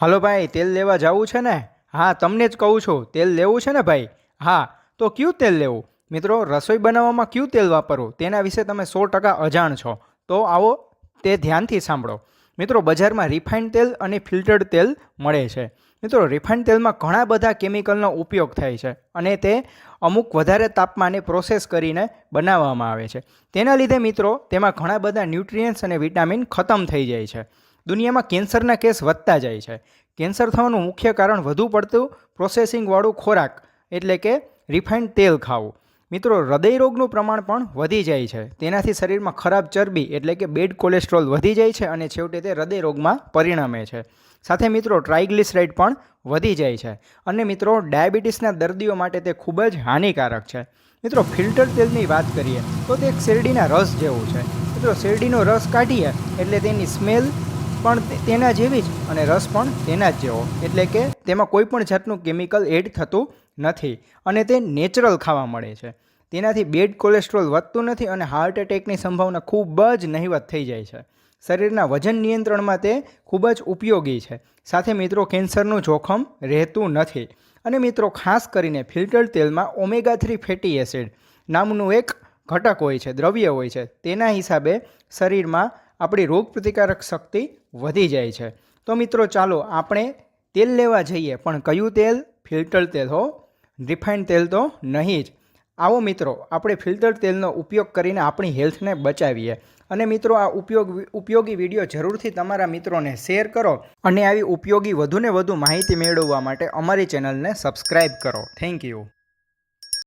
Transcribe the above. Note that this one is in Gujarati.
હાલો ભાઈ, તેલ લેવા જવું છે ને? હા, તમને જ કહું છું, તેલ લેવું છે ને ભાઈ? હા, તો કયું તેલ લેવું? મિત્રો, રસોઈ બનાવવામાં કયું તેલ વાપરવું તેના વિશે તમે 100% અજાણ છો. તો આવો તે ધ્યાનથી સાંભળો. મિત્રો, બજારમાં રિફાઇન્ડ તેલ અને ફિલ્ટર્ડ તેલ મળે છે. મિત્રો, રિફાઇન્ડ તેલમાં ઘણા બધા કેમિકલનો ઉપયોગ થાય છે અને તે અમુક વધારે તાપમાને પ્રોસેસ કરીને બનાવવામાં આવે છે. તેના લીધે મિત્રો તેમાં ઘણા બધા ન્યુટ્રિયન્ટ્સ અને વિટામિન ખતમ થઈ જાય છે. દુનિયામાં કેન્સરના કેસ વધતા જાય છે. કેન્સર થવાનું મુખ્ય કારણ વધુ પડતું પ્રોસેસિંગવાળું ખોરાક એટલે કે રિફાઇન્ડ તેલ ખાવું. મિત્રો, હૃદયરોગનું પ્રમાણ પણ વધી જાય છે. તેનાથી શરીરમાં ખરાબ ચરબી એટલે કે બેડ કોલેસ્ટ્રોલ વધી જાય છે અને છેવટે તે હૃદયરોગમાં પરિણમે છે. સાથે મિત્રો ટ્રાઇગ્લિસરાઇડ પણ વધી જાય છે અને મિત્રો ડાયાબિટીસના દર્દીઓ માટે તે ખૂબ જ હાનિકારક છે. મિત્રો, ફિલ્ટર તેલની વાત કરીએ તો તે એક શેરડીના રસ જેવું છે. મિત્રો, શેરડીનો રસ કાઢીએ એટલે તેની સ્મેલ પણ તેના જેવી જ અને રસ પણ તેના જ જેવો, એટલે કે તેમાં કોઈ પણ જાતનું કેમિકલ એડ થતું નથી અને તે નેચરલ ખાવા મળે છે. તેનાથી બેડ કોલેસ્ટ્રોલ વધતું નથી અને હાર્ટ એટેકની સંભાવના ખૂબ જ નહિવત થઈ જાય છે. શરીરના વજન નિયંત્રણમાં તે ખૂબ જ ઉપયોગી છે. સાથે મિત્રો કેન્સરનું જોખમ રહેતું નથી. અને મિત્રો ખાસ કરીને ફિલ્ટર્ડ તેલમાં ઓમેગા 3 ફેટી એસિડ નામનું એક ઘટક હોય છે, દ્રવ્ય હોય છે. તેના હિસાબે શરીરમાં આપણી રોગપ્રતિકારક શક્તિ વધી જાય છે. તો મિત્રો ચાલો આપણે તેલ લેવા જઈએ, પણ કયું તેલ? ફિલ્ટર્ડ તેલ હો, રિફાઇન્ડ તેલ તો નહીં જ. આવો મિત્રો આપણે ફિલ્ટર્ડ તેલનો ઉપયોગ કરીને આપણી હેલ્થને બચાવીએ. અને મિત્રો આ ઉપયોગી વિડીયો જરૂરથી તમારા મિત્રોને શેર કરો અને આવી ઉપયોગી વધુને વધુ માહિતી મેળવવા માટે અમારી ચેનલને સબસ્ક્રાઈબ કરો. Thank you.